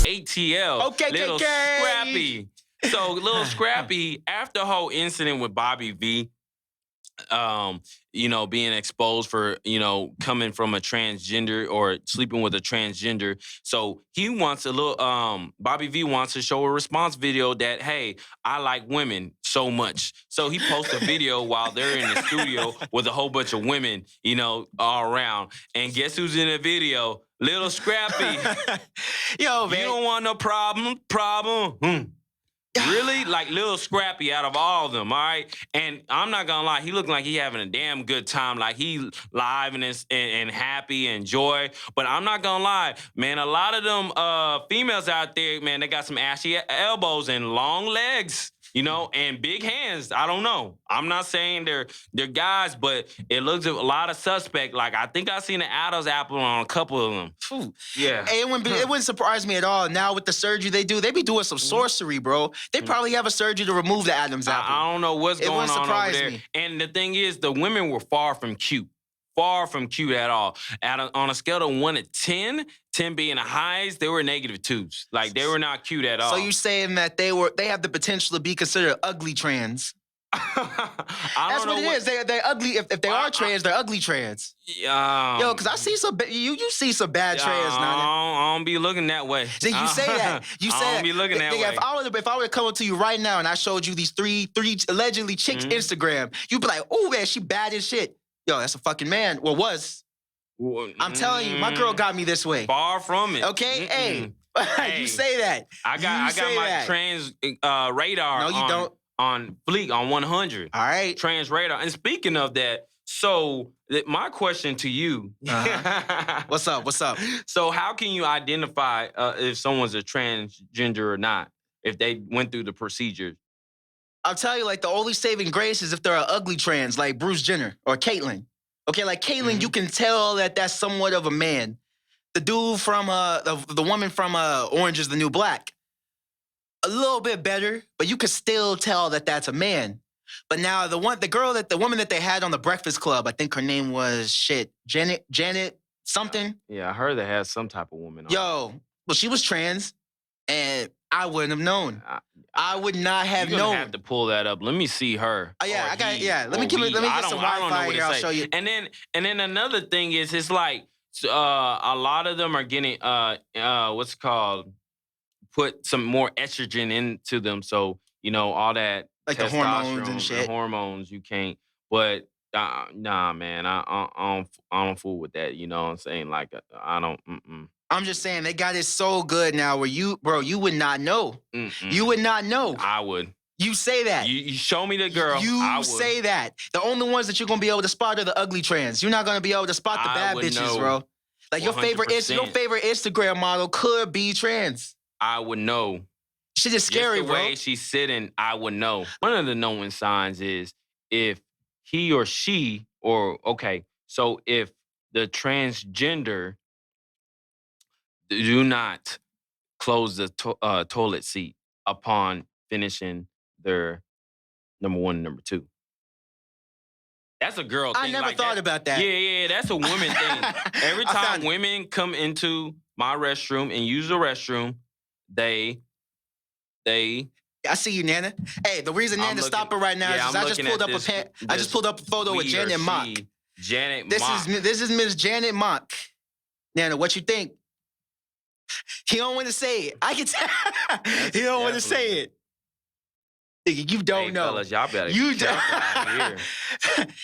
ATL, Okay, Little Scrappy. So Little Scrappy, after the whole incident with Bobby V, being exposed for, coming from a transgender or sleeping with a transgender. So he wants Bobby V wants to show a response video that, hey, I like women so much. So he posts a video while they're in the studio with a whole bunch of women, all around. And guess who's in the video? Little Scrappy. Yo, man. You don't want no problem. Really? Like Little Scrappy out of all of them, all right? And I'm not gonna lie, he looked like he having a damn good time. Like he live and happy and joy. But I'm not gonna lie, man, a lot of them females out there, man, they got some ashy elbows and long legs. And big hands. I don't know. I'm not saying they're guys, but it looks a lot of suspect. Like, I think I seen an Adam's apple on a couple of them. Phew. Yeah. Hey, it wouldn't surprise me at all. Now with the surgery they be doing some sorcery, bro. They probably have a surgery to remove the Adam's apple. I don't know what's going on over there. Me. And the thing is, the women were far from cute. Far from cute at all. On a scale of 1 to 10, 10 being the highest, they were -2s. Like, they were not cute at all. So you saying that they have the potential to be considered ugly trans? That's what it is. They're ugly. If they are trans, they're ugly trans. Yo, because I see some. You see some bad trans, NaNa. I don't be looking that way. See, you say that. You say I don't be looking that way. If I were to come up to you right now and I showed you these three allegedly chicks Instagram, you'd be like, oh man, she bad as shit. Yo, that's a fucking man. Well, was. I'm telling you, my girl got me this way. Far from it. Okay? Hey, you say that. I got my trans radar. No, you don't. On fleek, on 100. All right. Trans radar. And speaking of that, so my question to you. What's up? So how can you identify if someone's a transgender or not, if they went through the procedure? I'll tell you, like, the only saving grace is if they're an ugly trans, like Bruce Jenner or Caitlyn. Okay, like Caitlyn, you can tell that that's somewhat of a man. The dude from, the woman from Orange is the New Black, a little bit better, but you could still tell that that's a man. But now the woman that they had on the Breakfast Club, I think her name was Janet something. Yeah, I heard they had some type of woman on. Yo, well, she was trans, and I wouldn't have known. I would not have known. You're gonna have to pull that up. Let me see her. Yeah, Let me get some Wi-Fi here. I'll show you. And then another thing is, it's like a lot of them are getting what's it called? Put some more estrogen into them, so all that like the hormones and shit. The hormones you can't. But nah, man, I don't fool with that. You know what I'm saying? Like I don't. I'm just saying they got it so good now where you would not know. You would not know. I would. You say that. You show me the girl. You say that. The only ones that you're gonna be able to spot are the ugly trans. You're not gonna be able to spot the bad bitches, bro. Like 100%. your favorite Instagram model could be trans. I would know. Shit is scary, bro. The way she's sitting, I would know. One of the knowing signs is if he or she, so if the transgender do not close the toilet seat upon finishing their number 1 and number 2. That's a girl thing. I never thought about that. Yeah, that's a woman thing. Every time women come into my restroom and use the restroom, they I see you, NaNa. Hey, the reason NaNa's stopping right now is I just pulled up a photo with Janet Mock. This is Miss Janet Mock. NaNa, what you think? He don't want to say it. I can tell. He don't want to say it. You don't know. Fellas, y'all better be careful out here.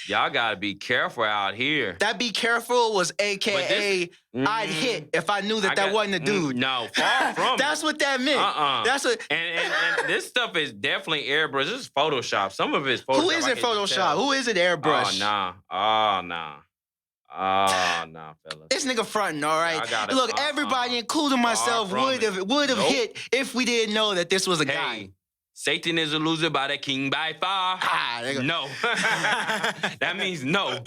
Y'all gotta be careful out here. That be careful was AKA I'd hit if I knew that wasn't a dude. No, far from That's what that meant. That's what. And this stuff is definitely airbrush. This is Photoshop. Some of it's Photoshop. Who is it Photoshop? Who is it airbrush? Oh, nah, fellas. This nigga fronting, all right? Look, everybody, including myself, would have hit if we didn't know that this was a guy. Satan is a loser by the king by far. No. That means no.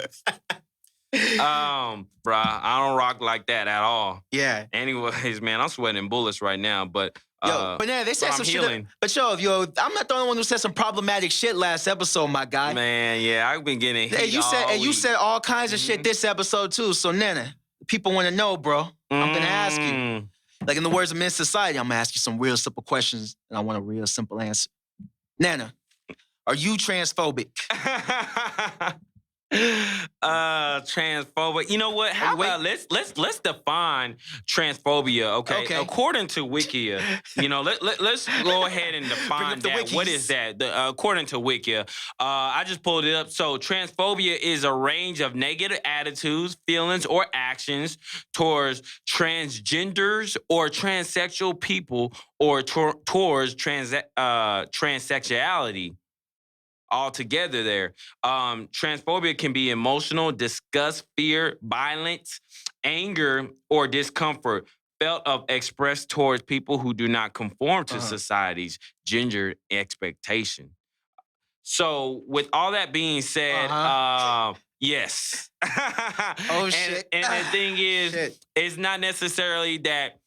Bruh, I don't rock like that at all. Yeah. Anyways, man, I'm sweating bullets right now, but Yo, but yeah, they said I'm some shit. healing. But yo, I'm not the only one who said some problematic shit last episode, my guy. Man, yeah, I've been getting heat And you said all kinds of shit this episode too. So Nana, people want to know, bro. I'm gonna ask you. Like in the words of Men's Society, I'm gonna ask you some real simple questions, and I want a real simple answer. Nana, are you transphobic? Transphobic. You know what? How about let's define transphobia, okay? According to Wikia, you know, let's go ahead and define that. What is that? According to Wikia, I just pulled it up. So transphobia is a range of negative attitudes, feelings, or actions towards transgenders or transsexual people or towards transsexuality. All together there. Transphobia can be emotional, disgust, fear, violence, anger, or discomfort felt of expressed towards people who do not conform to society's gender expectation. So with all that being said, yes. Shit. And the thing is, it's not necessarily that,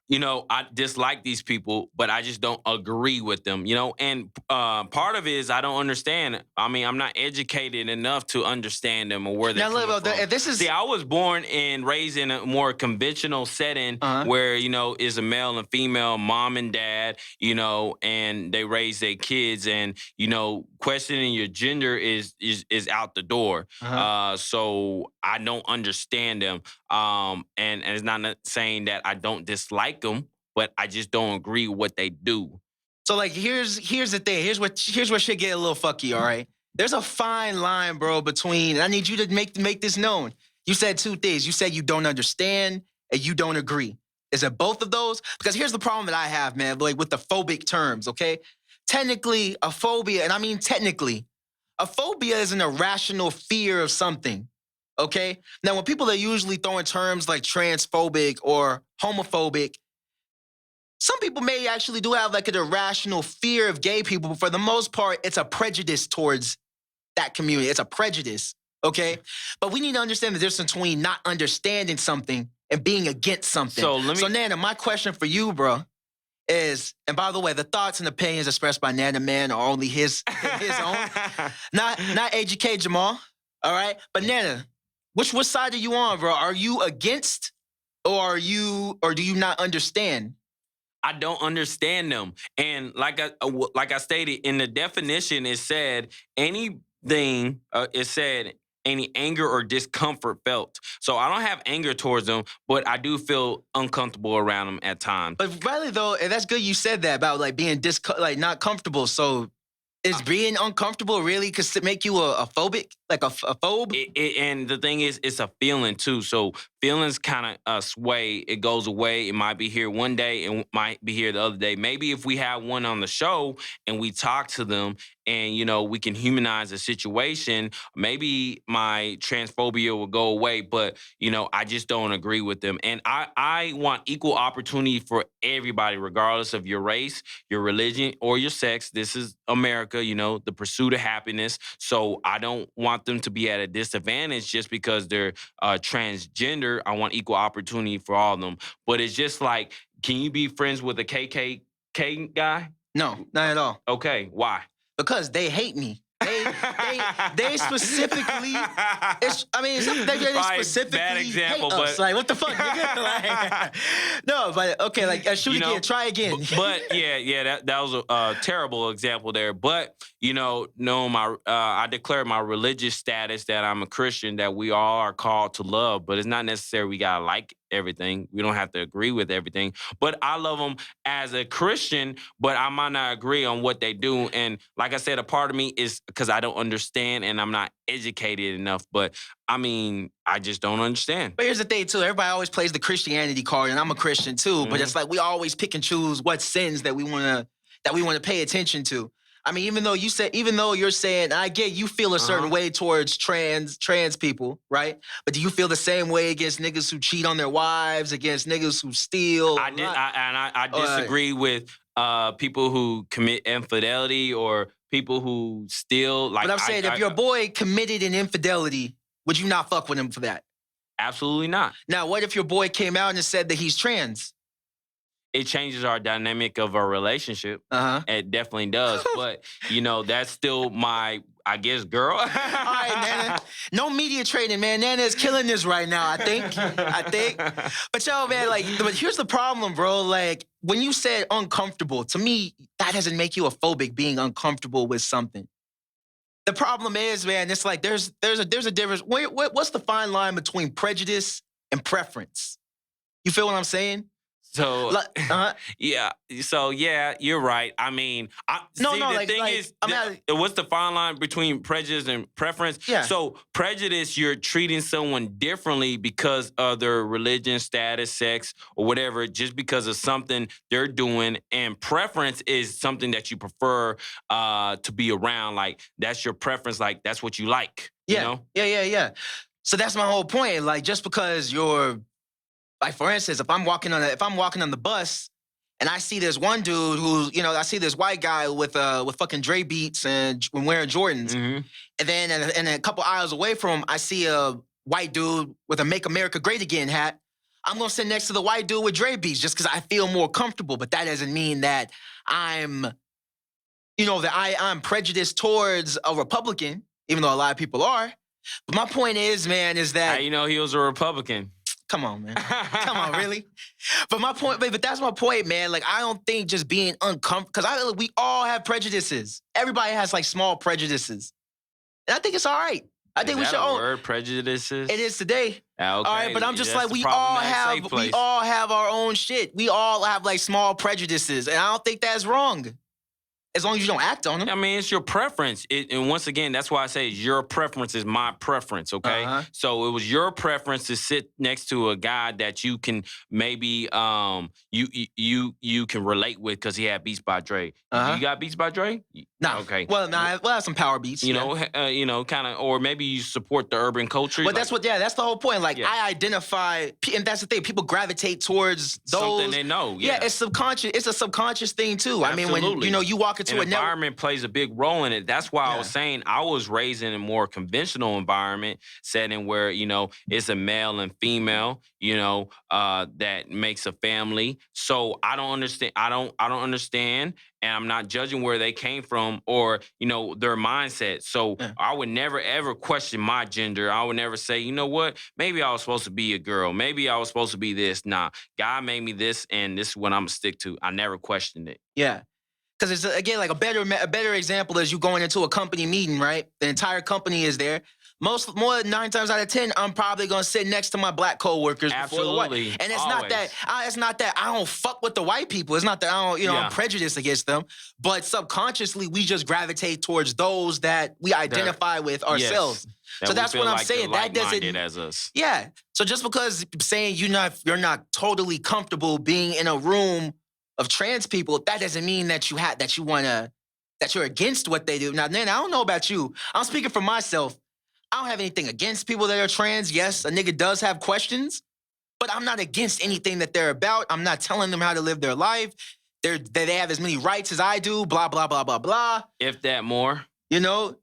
you know, I dislike these people, but I just don't agree with them, you know? And part of it is I don't understand. I mean, I'm not educated enough to understand them or where they're coming from. See, I was born and raised in a more conventional setting where, you know, is a male and female mom and dad, you know, and they raise their kids and, you know, questioning your gender is out the door. So I don't understand them. And it's not saying that I don't dislike them, but I just don't agree with what they do. So like here's the thing. Here's where shit get a little fucky, all right? There's a fine line, bro, between, and I need you to make this known. You said two things. You said you don't understand and you don't agree. Is it both of those? Because here's the problem that I have, man, like with the phobic terms, okay? Technically, a phobia, and I mean technically, a phobia is an irrational fear of something. Okay? Now, when people are usually throwing terms like transphobic or homophobic, some people may actually do have like an irrational fear of gay people, but for the most part, it's a prejudice towards that community. It's a prejudice, okay? But we need to understand the difference between not understanding something and being against something. So Nana, my question for you, bro, is, and by the way, the thoughts and opinions expressed by Nana Man are only his own, not Ejike Jamal, all right? But Nana, which side are you on, bro? Are you against, or do you not understand? I don't understand them, and like I stated in the definition, it said anything. It said any anger or discomfort felt. So I don't have anger towards them, but I do feel uncomfortable around them at times. But really though, and that's good you said that about like being like not comfortable. So is being uncomfortable really could make you a phobic, like a phobe? And the thing is, it's a feeling too. So feelings kind of sway. It goes away. It might be here one day and might be here the other day. Maybe if we have one on the show and we talk to them and, you know, we can humanize the situation, maybe my transphobia will go away. But, you know, I just don't agree with them. And I want equal opportunity for everybody, regardless of your race, your religion, or your sex. This is America, you know, the pursuit of happiness. So I don't want them to be at a disadvantage just because they're transgender. I want equal opportunity for all of them. But it's just like, can you be friends with a KKK guy? No, not at all. Okay, why? Because they hate me. They specifically. They specifically bad example, hate us. But like what the fuck? Like, no, but okay, like shoot again, try again. But yeah, that was a terrible example there. But you know, I declare my religious status that I'm a Christian, that we all are called to love, but it's not necessary we gotta like everything. We don't have to agree with everything. But I love them as a Christian, but I might not agree on what they do. And like I said, a part of me is because I don't understand and I'm not educated enough. But I mean, I just don't understand. But here's the thing too, everybody always plays the Christianity card, and I'm a Christian too, but it's like we always pick and choose what sins that we wanna pay attention to. I mean, even though you're saying, I get you feel a certain way towards trans people, right? But do you feel the same way against niggas who cheat on their wives, against niggas who steal? I disagree with people who commit infidelity or people who steal. Like, but I'm saying if your boy committed an infidelity, Would you not fuck with him for that? Absolutely not. Now, what if your boy came out and said that he's trans? It changes our dynamic of our relationship. Uh-huh. It definitely does. But, that's still my, I guess, girl. All right, NaNa. No media training, man. NaNa is killing this right now, I think. But yo, man, but here's the problem, bro. Like, when you said uncomfortable, to me, that doesn't make you a phobic being uncomfortable with something. The problem is, man, it's like there's a difference. What's the fine line between prejudice and preference? You feel what I'm saying? So yeah, so yeah, you're right. I mean, what's the fine line between prejudice and preference? Yeah. So prejudice, you're treating someone differently because of their religion, status, sex, or whatever, just because of something they're doing. And preference is something that you prefer to be around. Like that's your preference. Like that's what you like. Yeah. Yeah. So that's my whole point. Like just because you're like, for instance, if I'm walking on the bus and I see this one dude who's, I see this white guy with fucking Dre beats and wearing Jordans, and then and a couple aisles away from him, I see a white dude with a "Make America Great Again" hat. I'm gonna sit next to the white dude with Dre beats just because I feel more comfortable. But that doesn't mean that I'm prejudiced towards a Republican, even though a lot of people are. But my point is, man, is that how you know he was a Republican? Come on, man. Come on, really? But that's my point, man. Like, I don't think just being uncomfortable, because we all have prejudices. Everybody has like small prejudices. And I think it's all right. I think we should own word, prejudices. It is today. Okay. All right, but I'm just like, we all have our own shit. We all have like small prejudices. And I don't think that's wrong. As long as you don't act on them. I mean, it's your preference. And once again, that's why I say your preference is my preference, okay? So it was your preference to sit next to a guy that you can maybe you can relate with because he had Beats by Dre. You got Beats by Dre? Nah. Okay. Well, I have some power beats. Kind of, or maybe you support the urban culture. But that's the whole point. Like, I identify, and that's the thing, people gravitate towards those. Something they know, yeah. It's subconscious. It's a subconscious thing, too. Absolutely. I mean, when, you walk into an environment plays a big role in it. That's why I was saying I was raised in a more conventional environment setting where, it's a male and female, that makes a family. So I don't understand. I don't understand. And I'm not judging where they came from or, their mindset. So I would never, ever question my gender. I would never say, you know what, maybe I was supposed to be a girl. Maybe I was supposed to be this. Nah, God made me this, and this is what I'm going to stick to. I never questioned it. Yeah. Because it's, again, like a better example is you going into a company meeting, right? The entire company is there. More than 9 times out of 10, I'm probably gonna sit next to my black coworkers. Absolutely. And it's not that I don't fuck with the white people. It's not that I don't, I'm prejudiced against them. But subconsciously, we just gravitate towards those that we identify with ourselves. Yes. So that's what I'm saying. That doesn't as us. Yeah. So just because saying you're not totally comfortable being in a room of trans people, that doesn't mean that you're against what they do. Now, NaNa, I don't know about you. I'm speaking for myself. I don't have anything against people that are trans. Yes, a nigga does have questions, but I'm not against anything that they're about. I'm not telling them how to live their life. They have as many rights as I do, blah, blah, blah, blah, blah. If that more. No,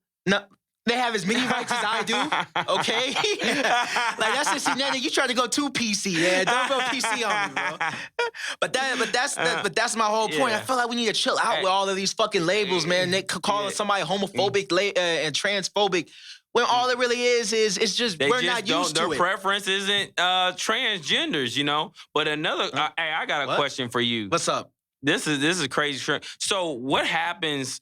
they have as many rights as I do, okay? Like, that's just, NaNa, you try to go too PC, man. Don't go PC on me, bro. But that's my whole point. I feel like we need to chill out with all of these fucking labels, man. They calling somebody homophobic and transphobic. When all it really is just we're not used to it. Their preference isn't transgenders, But another, hey, I got a question for you. What's up? This is crazy. So what happens